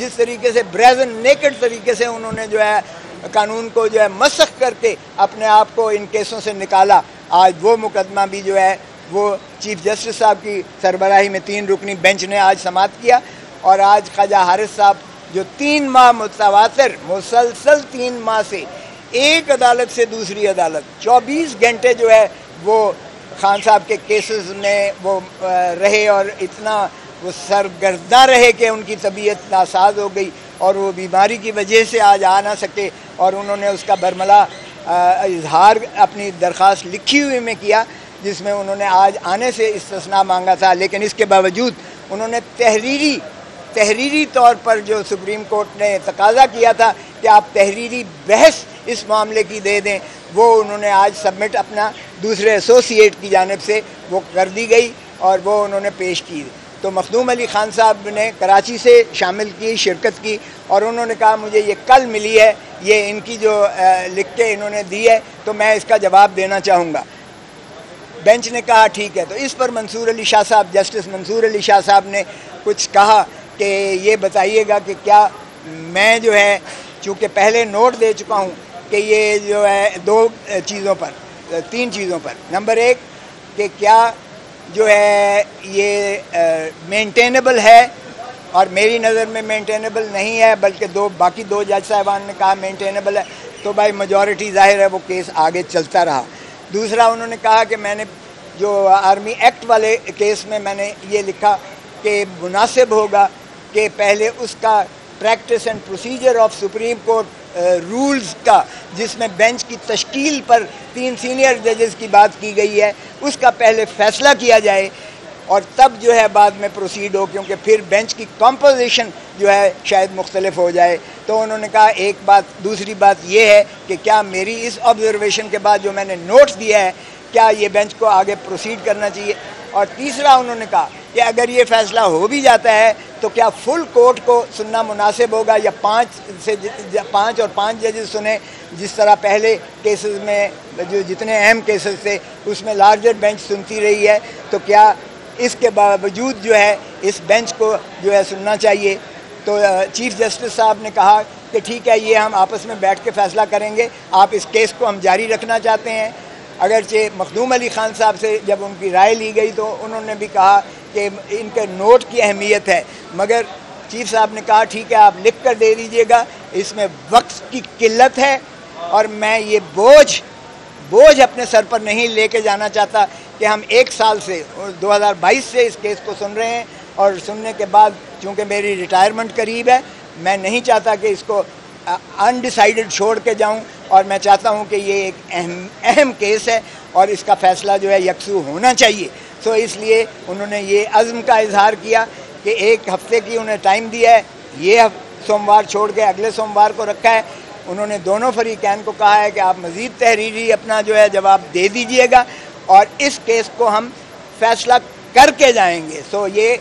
جس طریقے سے بریزن نیکڈ طریقے سے انہوں نے جو ہے قانون کو جو ہے مسخ کر کے اپنے آپ کو ان کیسوں سے نکالا، آج وہ مقدمہ بھی جو ہے وہ چیف جسٹس صاحب کی سربراہی میں 3 رکنی بینچ نے آج سماعت کیا، اور آج خواجہ حارث صاحب جو 3 ماہ متواتر مسلسل 3 ماہ سے ایک عدالت سے دوسری عدالت 24 گھنٹے جو ہے وہ خان صاحب کے کیسز میں وہ رہے، اور اتنا وہ سرگرداں رہے کہ ان کی طبیعت ناساز ہو گئی اور وہ بیماری کی وجہ سے آج آ نہ سکے، اور انہوں نے اس کا برملا اظہار اپنی درخواست لکھی ہوئی میں کیا، جس میں انہوں نے آج آنے سے استثناء مانگا تھا، لیکن اس کے باوجود انہوں نے تحریری طور پر جو سپریم کورٹ نے تقاضا کیا تھا کہ آپ تحریری بحث اس معاملے کی دے دیں، وہ انہوں نے آج سبمٹ اپنا دوسرے ایسوسیٹ کی جانب سے وہ کر دی گئی اور وہ انہوں نے پیش کی۔ تو مخدوم علی خان صاحب نے کراچی سے شامل کی، شرکت کی، اور انہوں نے کہا مجھے یہ کل ملی ہے، یہ ان کی جو لکھ کے انہوں نے دی ہے تو میں اس کا جواب دینا چاہوں گا۔ بینچ نے کہا ٹھیک ہے، تو اس پر منصور علی شاہ صاحب، جسٹس منصور علی شاہ صاحب نے کچھ کہا کہ یہ بتائیے گا کہ کیا میں جو ہے چونکہ پہلے نوٹ دے چکا ہوں کہ یہ جو ہے 3 چیزوں پر، نمبر 1 کہ کیا جو ہے یہ مینٹینیبل ہے، اور میری نظر میں مینٹینیبل نہیں ہے، بلکہ باقی 2 جج صاحبان نے کہا مینٹینیبل ہے، تو بھائی میجورٹی ظاہر ہے وہ کیس آگے چلتا رہا۔ دوسرا انہوں نے کہا کہ میں نے جو آرمی ایکٹ والے کیس میں میں نے یہ لکھا کہ مناسب ہوگا کہ پہلے اس کا practice and procedure of Supreme Court rules کا، جس میں بینچ کی تشکیل پر 3 سینئر ججز کی بات کی گئی ہے، اس کا پہلے فیصلہ کیا جائے اور تب جو ہے بعد میں پروسیڈ ہو، کیونکہ پھر بینچ کی کمپوزیشن جو ہے شاید مختلف ہو جائے۔ تو انہوں نے کہا ایک بات، دوسری بات یہ ہے کہ کیا میری اس آبزرویشن کے بعد جو میں نے نوٹس دیا ہے کیا یہ بینچ کو آگے پروسیڈ کرنا چاہیے، اور تیسرا انہوں نے کہا کہ اگر یہ فیصلہ ہو بھی جاتا ہے تو کیا فل کورٹ کو سننا مناسب ہوگا یا 5 اور 5 ججز سنیں، جس طرح پہلے کیسز میں جو جتنے اہم کیسز تھے اس میں لارجر بینچ سنتی رہی ہے، تو کیا اس کے باوجود جو ہے اس بینچ کو جو ہے سننا چاہیے۔ تو چیف جسٹس صاحب نے کہا کہ ٹھیک ہے، یہ ہم آپس میں بیٹھ کے فیصلہ کریں گے، آپ اس کیس کو ہم جاری رکھنا چاہتے ہیں۔ اگرچہ مخدوم علی خان صاحب سے جب ان کی رائے لی گئی تو انہوں نے بھی کہا کہ ان کے نوٹ کی اہمیت ہے، مگر چیف صاحب نے کہا ٹھیک ہے آپ لکھ کر دے دیجئے گا، اس میں وقت کی قلت ہے اور میں یہ بوجھ اپنے سر پر نہیں لے کے جانا چاہتا کہ ہم 1 سال سے 2022 سے اس کیس کو سن رہے ہیں، اور سننے کے بعد چونکہ میری ریٹائرمنٹ قریب ہے، میں نہیں چاہتا کہ اس کو انڈیسائیڈڈ چھوڑ کے جاؤں، اور میں چاہتا ہوں کہ یہ ایک اہم کیس ہے اور اس کا فیصلہ جو ہے یکسو ہونا چاہیے۔ سو اس لیے انہوں نے یہ عزم کا اظہار کیا کہ 1 ہفتے کی انہیں ٹائم دیا ہے، یہ سوموار چھوڑ کے اگلے سوموار کو رکھا ہے۔ انہوں نے دونوں فریقین کو کہا ہے کہ آپ مزید تحریری اپنا جو ہے جواب دے دیجئے گا اور اس کیس کو ہم فیصلہ کر کے جائیں گے۔ سو یہ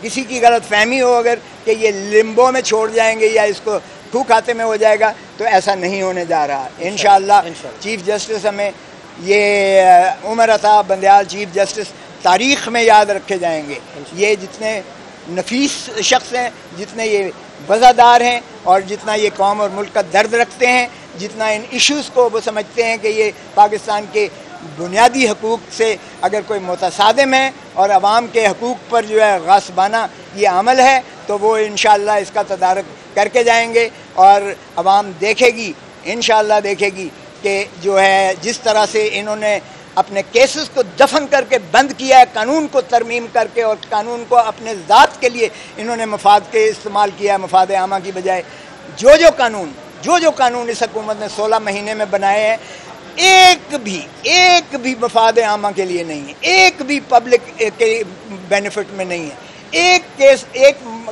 کسی کی غلط فہمی ہو اگر کہ یہ لمبو میں چھوڑ جائیں گے یا اس کو تھو کھاتے میں ہو جائے گا، تو ایسا نہیں ہونے جا رہا۔ انشاءاللہ چیف جسٹس ہمیں یہ عمر عطا بندیال چیف جسٹس تاریخ میں یاد رکھے جائیں گے۔ یہ جتنے نفیس شخص ہیں، جتنے یہ وفادار ہیں اور جتنا یہ قوم اور ملک کا درد رکھتے ہیں، جتنا ان ایشوز کو وہ سمجھتے ہیں کہ یہ پاکستان کے بنیادی حقوق سے اگر کوئی متصادم ہے اور عوام کے حقوق پر جو ہے غاصبانہ یہ عمل ہے، تو وہ انشاءاللہ اس کا تدارک کر کے جائیں گے، اور عوام دیکھے گی، انشاءاللہ دیکھے گی کہ جو ہے جس طرح سے انہوں نے اپنے کیسز کو دفن کر کے بند کیا ہے، قانون کو ترمیم کر کے، اور قانون کو اپنے ذات کے لیے انہوں نے مفاد کے استعمال کیا ہے مفاد عامہ کی بجائے۔ جو قانون اس حکومت نے 16 مہینے میں بنائے ہیں، ایک بھی مفاد عامہ کے لیے نہیں ہے، ایک بھی پبلک کے بینیفٹ میں نہیں ہے، ایک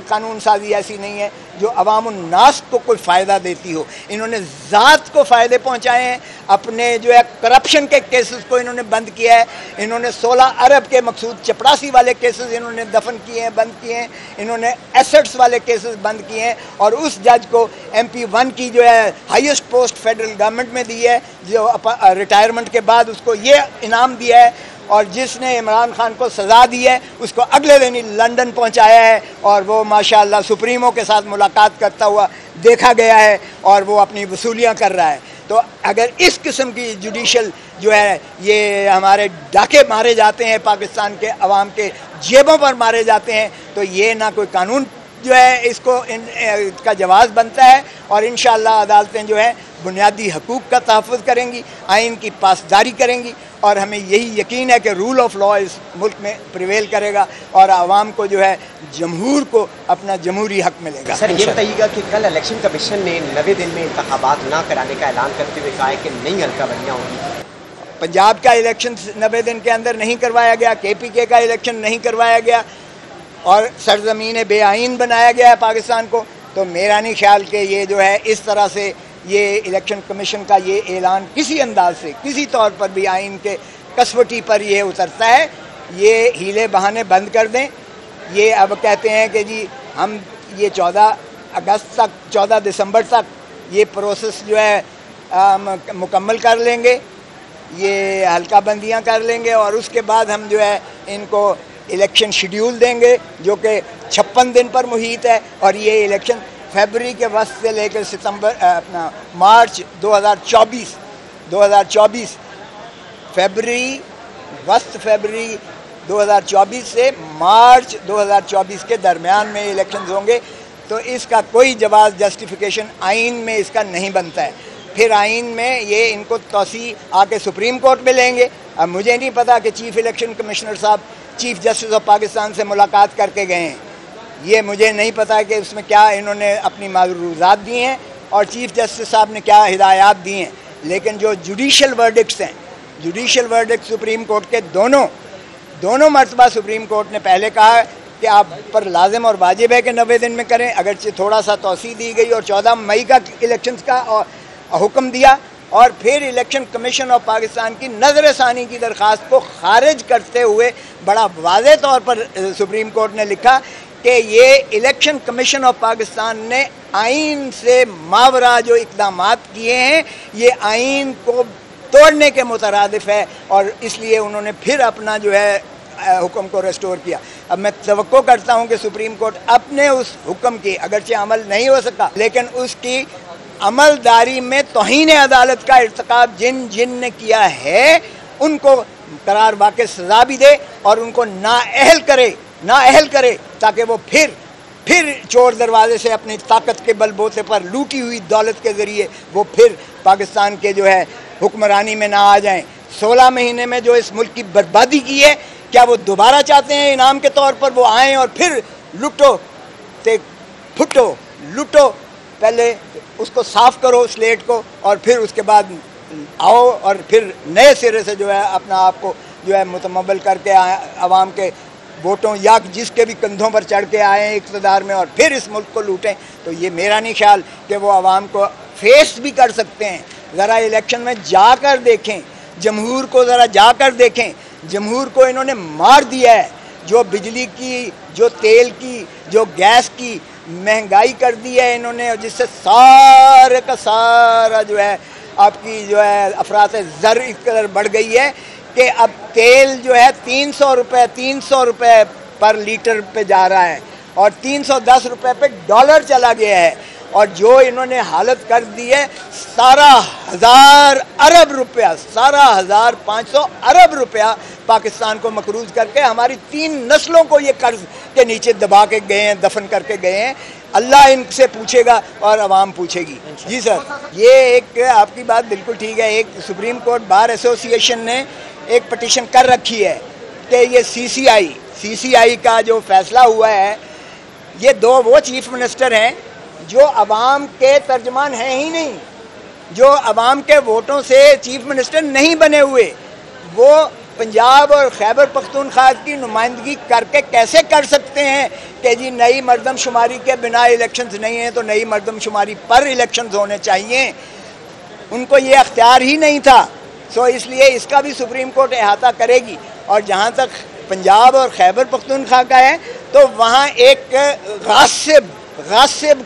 قانون سازی ایسی نہیں ہے جو عوام الناس کو کوئی فائدہ دیتی ہو۔ انہوں نے ذات کو فائدے پہنچائے ہیں، اپنے جو ہے کرپشن کے کیسز کو انہوں نے بند کیا ہے، انہوں نے 16 ارب کے مقصود چپڑاسی والے کیسز انہوں نے دفن کیے ہیں، بند کیے ہیں، انہوں نے ایسٹس والے کیسز بند کیے ہیں، اور اس جج کو MP1 کی جو ہے ہائیسٹ پوسٹ فیڈرل گورنمنٹ میں دی ہے، جو ریٹائرمنٹ کے بعد اس کو یہ انعام دیا ہے، اور جس نے عمران خان کو سزا دی ہے اس کو اگلے دن ہی لندن پہنچایا ہے اور وہ ماشاءاللہ سپریمو کے ساتھ ملاقات کرتا ہوا دیکھا گیا ہے اور وہ اپنی وصولیاں کر رہا ہے. تو اگر اس قسم کی جوڈیشل جو ہے یہ ہمارے ڈاکے مارے جاتے ہیں، پاکستان کے عوام کے جیبوں پر مارے جاتے ہیں، تو یہ نہ کوئی قانون جو ہے اس کو کا جواز بنتا ہے. اور انشاءاللہ عدالتیں جو ہے بنیادی حقوق کا تحفظ کریں گی، آئین کی پاسداری کریں گی، اور ہمیں یہی یقین ہے کہ رول آف لا اس ملک میں پریویل کرے گا اور عوام کو جو ہے جمہور کو اپنا جمہوری حق ملے گا. سر یہ بتائیے گا کہ کل الیکشن کمیشن نے 90 دن میں انتخابات نہ کرانے کا اعلان کرتے ہوئے کہا ہے کہ نئی حلقہ بندیاں ہوں گی. پنجاب کا الیکشن 90 دن کے اندر نہیں کروایا گیا، KPK کا الیکشن نہیں کروایا گیا اور سرزمین بے آئین بنایا گیا ہے پاکستان کو. تو میرا نہیں خیال کہ یہ جو ہے اس طرح سے یہ الیکشن کمیشن کا یہ اعلان کسی انداز سے کسی طور پر بھی آئین کے کسوٹی پر یہ اترتا ہے. یہ ہیلے بہانے بند کر دیں. یہ اب کہتے ہیں کہ جی ہم یہ 14 اگست تک 14 دسمبر تک یہ پروسیس جو ہے مکمل کر لیں گے، یہ حلقہ بندیاں کر لیں گے اور اس کے بعد ہم جو ہے ان کو الیکشن شیڈیول دیں گے جو کہ 56 دن پر محیط ہے. اور یہ الیکشن فیبری کے وسط سے لے کر مارچ 2024 فیبری 2024 سے مارچ 2024 کے درمیان میں الیکشنز ہوں گے. تو اس کا کوئی جواز جسٹیفیکیشن آئین میں اس کا نہیں بنتا ہے. پھر آئین میں یہ ان کو توسیع آ کے سپریم کورٹ میں لیں گے. اب مجھے نہیں پتا کہ چیف الیکشن کمشنر صاحب چیف جسٹس آف پاکستان سے ملاقات کر کے گئے ہیں. یہ مجھے نہیں پتا کہ اس میں کیا انہوں نے اپنی معروضات دی ہیں اور چیف جسٹس صاحب نے کیا ہدایات دی ہیں. لیکن جو جوڈیشل ورڈکٹس ہیں، جوڈیشل ورڈکٹ سپریم کورٹ کے دونوں مرتبہ سپریم کورٹ نے پہلے کہا کہ آپ پر لازم اور واجب ہے کہ 90 دن میں کریں، اگرچہ تھوڑا سا توسیع دی گئی اور 14 مئی کا الیکشنز کا حکم دیا. اور پھر الیکشن کمیشن آف پاکستان کی نظر ثانی کی درخواست کو خارج کرتے ہوئے بڑا واضح طور پر سپریم کورٹ نے لکھا کہ یہ الیکشن کمیشن آف پاکستان نے آئین سے ماورا جو اقدامات کیے ہیں یہ آئین کو توڑنے کے مترادف ہے اور اس لیے انہوں نے پھر اپنا جو ہے حکم کو ریسٹور کیا. اب میں توقع کرتا ہوں کہ سپریم کورٹ اپنے اس حکم کی اگرچہ عمل نہیں ہو سکا لیکن اس کی عملداری میں توہین عدالت کا ارتکاب جن نے کیا ہے ان کو قرار واقع سزا بھی دے اور ان کو نااہل کرے تاکہ وہ پھر چور دروازے سے اپنی طاقت کے بل بوتے پر لوٹی ہوئی دولت کے ذریعے وہ پھر پاکستان کے جو ہے حکمرانی میں نہ آ جائیں. 16 مہینے میں جو اس ملک کی بربادی کی ہے کیا وہ دوبارہ چاہتے ہیں انعام کے طور پر وہ آئیں اور پھر لٹو تے پھٹو لٹو؟ پہلے اس کو صاف کرو سلیٹ کو اور پھر اس کے بعد آؤ اور پھر نئے سرے سے جو ہے اپنا آپ کو جو ہے متمول کر کے عوام کے ووٹوں یا جس کے بھی کندھوں پر چڑھ کے آئے ہیں اقتدار میں اور پھر اس ملک کو لوٹیں. تو یہ میرا نہیں خیال کہ وہ عوام کو فیس بھی کر سکتے ہیں. ذرا الیکشن میں جا کر دیکھیں، جمہور کو ذرا جا کر دیکھیں. جمہور کو انہوں نے مار دیا ہے. جو بجلی کی، جو تیل کی، جو گیس کی مہنگائی کر دی ہے انہوں نے، جس سے سارے کا سارا جو ہے آپ کی جو ہے افراط زر اس قدر بڑھ گئی ہے کہ اب تیل جو ہے 300 روپے پر لیٹر پہ جا رہا ہے اور 310 روپے پہ ڈالر چلا گیا ہے. اور جو انہوں نے حالت کر دی ہے 17,000 ارب روپیہ 17,500 ارب روپیہ پاکستان کو مقروض کر کے ہماری 3 نسلوں کو یہ قرض کے نیچے دبا کے گئے ہیں، دفن کر کے گئے ہیں. اللہ ان سے پوچھے گا اور عوام پوچھے گی. جی سر، یہ ایک آپ کی بات بالکل ٹھیک ہے. ایک سپریم کورٹ بار ایسوسی ایشن نے ایک پٹیشن کر رکھی ہے کہ یہ سی سی آئی کا جو فیصلہ ہوا ہے، یہ 2 وہ چیف منسٹر ہیں جو عوام کے ترجمان ہیں ہی نہیں، جو عوام کے ووٹوں سے چیف منسٹر نہیں بنے ہوئے. وہ پنجاب اور خیبر پختونخوا کی نمائندگی کر کے کیسے کر سکتے ہیں کہ جی نئی مردم شماری کے بنا الیکشنز نہیں ہیں تو نئی مردم شماری پر الیکشنز ہونے چاہیے؟ ان کو یہ اختیار ہی نہیں تھا. سو اس لیے اس کا بھی سپریم کورٹ احاطہ کرے گی. اور جہاں تک پنجاب اور خیبر پختونخوا کا ہے تو وہاں ایک غاصب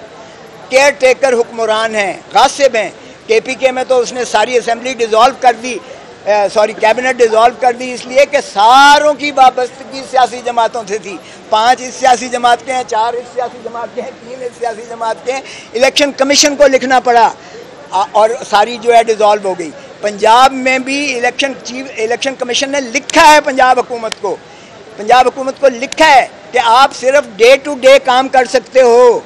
کیئر ٹیکر حکمران ہیں، غاصب ہیں. KPK میں تو اس نے ساری اسمبلی ڈیزالو کر دی سوری کیبنٹ ڈیزالو کر دی اس لیے کہ ساروں کی وابستگی سیاسی جماعتوں سے تھی. 5 اس سیاسی جماعت کے ہیں, 4 اس سیاسی جماعت کے ہیں, 3 اس سیاسی جماعت کے ہیں. الیکشن کمیشن کو لکھنا پڑا اور ساری جو ہے ڈیزالو ہو گئی. پنجاب میں بھی الیکشن کمیشن نے لکھا ہے پنجاب حکومت کو لکھا ہے کہ آپ صرف ڈے ٹو ڈے کام کر سکتے ہو.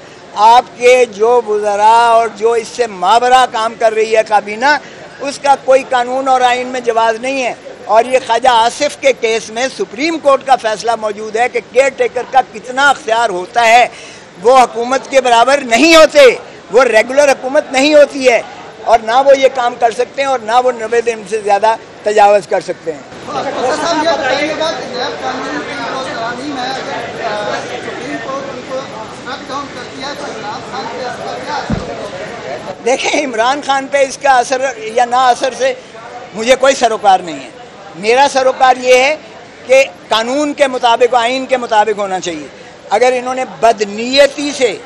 آپ کے جو وزراء اور جو اس سے مابرہ کام کر رہی ہے کابینہ, اس کا کوئی قانون اور آئین میں جواز نہیں ہے. اور یہ خواجہ آصف کے کیس میں سپریم کورٹ کا فیصلہ موجود ہے کہ کیئر ٹیکر کا کتنا اختیار ہوتا ہے. وہ حکومت کے برابر نہیں ہوتے, وہ ریگولر حکومت نہیں ہوتی ہے, اور نہ وہ یہ کام کر سکتے ہیں اور نہ وہ 90 دن سے زیادہ تجاوز کر سکتے ہیں. دیکھیں, عمران خان پہ اس کا اثر یا نہ اثر سے مجھے کوئی سروکار نہیں ہے. میرا سروکار یہ ہے کہ قانون کے مطابق, آئین کے مطابق ہونا چاہیے. اگر انہوں نے بدنیتی سے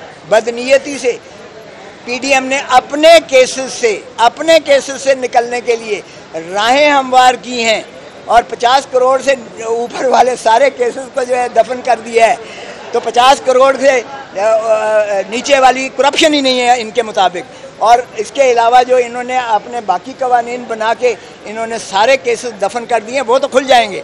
پی ڈی ایم نے اپنے کیسز سے نکلنے کے لیے راہیں ہموار کی ہیں اور 50 کروڑ سے اوپر والے سارے کیسز کو جو ہے دفن کر دیا ہے, تو 50 کروڑ سے نیچے والی کرپشن ہی نہیں ہے ان کے مطابق. اور اس کے علاوہ جو انہوں نے اپنے باقی قوانین بنا کے انہوں نے سارے کیسز دفن کر دیے ہیں, وہ تو کھل جائیں گے.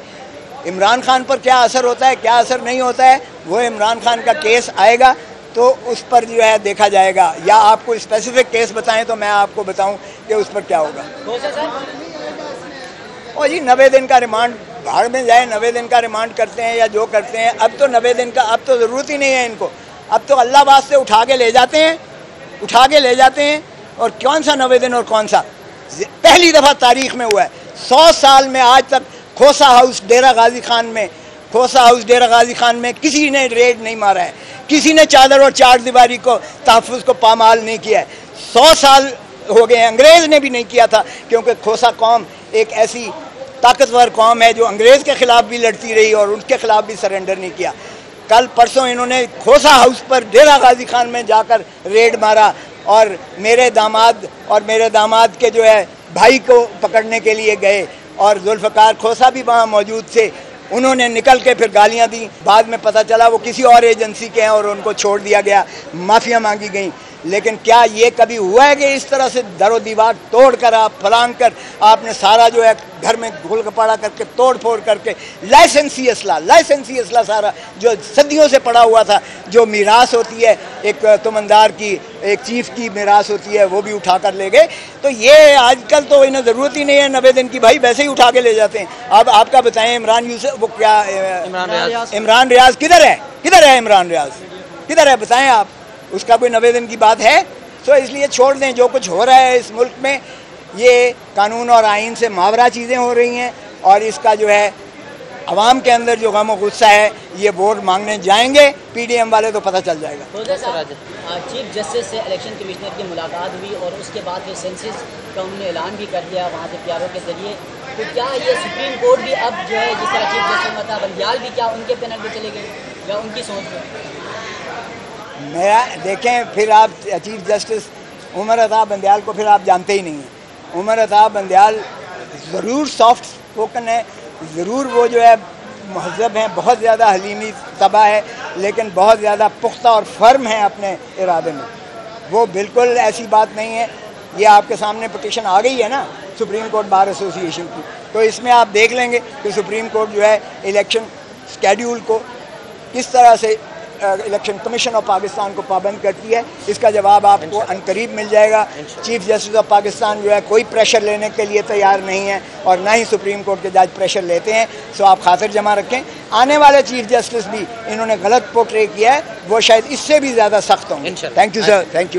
عمران خان پر کیا اثر ہوتا ہے, کیا اثر نہیں ہوتا ہے, وہ عمران خان کا کیس آئے گا تو اس پر جو ہے دیکھا جائے گا. یا آپ کو اسپیسیفک کیس بتائیں تو میں آپ کو بتاؤں کہ اس پر کیا ہوگا. اور جی 90 دن کا ریمانڈ بھاڑ میں جائے, 90 دن کا ریمانڈ کرتے ہیں یا جو کرتے ہیں. اب تو 90 دن کا اب تو ضرورت ہی نہیں ہے ان کو. اب تو اللہ باز سے اٹھا کے لے جاتے ہیں. اور کون سا 90 دن اور کون سا, پہلی دفعہ تاریخ میں ہوا ہے 100 سال میں آج تک کھوسا ہاؤس ڈیرہ غازی خان میں کسی نے ریڈ نہیں مارا ہے, کسی نے چادر اور چار دیواری کو تحفظ کو پامال نہیں کیا ہے. 100 سال ہو گئے ہیں, انگریز نے بھی نہیں کیا تھا, کیونکہ کھوسا قوم ایک ایسی طاقتور قوم ہے جو انگریز کے خلاف بھی لڑتی رہی اور ان کے خلاف بھی سرنڈر نہیں کیا. کل پرسوں انہوں نے کھوسا ہاؤس پر ڈیرہ غازی خان میں جا کر ریڈ مارا اور میرے داماد کے جو ہے بھائی کو پکڑنے کے لیے گئے, اور ذوالفقار کھوسا بھی وہاں موجود تھے. انہوں نے نکل کے پھر گالیاں دیں. بعد میں پتہ چلا وہ کسی اور ایجنسی کے ہیں اور ان کو چھوڑ دیا گیا, معافیاں مانگی گئیں. لیکن کیا یہ کبھی ہوا ہے کہ اس طرح سے در و دیوار توڑ کر پھلانگ کر آپ نے سارا جو ہے گھر میں گھل گپاڑا کر کے توڑ پھوڑ کر کے لائسنسی اسلحہ سارا جو صدیوں سے پڑا ہوا تھا, جو میراث ہوتی ہے ایک تمندار کی, ایک چیف کی میراث ہوتی ہے, وہ بھی اٹھا کر لے گئے. تو یہ آج کل تو انہیں ضرورت ہی نہیں ہے 90 دن کی, بھائی ویسے ہی اٹھا کے لے جاتے ہیں. اب آپ کا بتائیں عمران ریاض کدھر ہے عمران ریاض کدھر ہے, بتائیں آپ, اس کا کوئی 90 دن کی بات ہے؟ تو اس لیے چھوڑ دیں. جو کچھ ہو رہا ہے اس ملک میں یہ قانون اور آئین سے ماورا چیزیں ہو رہی ہیں, اور اس کا جو ہے عوام کے اندر جو غم و غصہ ہے یہ ووٹ مانگنے جائیں گے پی ڈی ایم والے تو پتہ چل جائے گا. چیف جسٹس سے الیکشن کمشنر کی ملاقات ہوئی اور اس کے بعد پھر سینسس کا انہوں نے اعلان بھی کر دیا وہاں سے پیاروں کے ذریعے. تو کیا یہ سپریم کورٹ بھی اب جو ہے جس طرح چیف جسٹس متا بندیال بھی کیا ان کے پینل پہ چلے گئے یا ان کی سوچ میں؟ دیکھیں, پھر آپ چیف جسٹس عمر عطا بندیال کو پھر آپ جانتے ہی نہیں ہیں. عمر عطا بندیال ضرور سافٹ اسپوکن ہے, ضرور وہ جو ہے مہذب ہیں, بہت زیادہ حلیمی طبع ہے, لیکن بہت زیادہ پختہ اور فرم ہیں اپنے ارادے میں. وہ بالکل ایسی بات نہیں ہے. یہ آپ کے سامنے پٹیشن آ گئی ہے نا سپریم کورٹ بار ایسوسی ایشن کی, تو اس میں آپ دیکھ لیں گے کہ سپریم کورٹ جو ہے الیکشن اسکیڈیول کو کس طرح سے الیکشن کمیشن آف پاکستان کو پابند کرتی ہے. اس کا جواب آپ کو عنقریب مل جائے گا. چیف جسٹس آف پاکستان جو ہے کوئی پریشر لینے کے لیے تیار نہیں ہے, اور نہ ہی سپریم کورٹ کے جج پریشر لیتے ہیں. سو آپ خاطر جمع رکھیں, آنے والے چیف جسٹس بھی انہوں نے غلط پورٹرے کیا ہے, وہ شاید اس سے بھی زیادہ سخت ہوں گے. Thank you sir, thank you.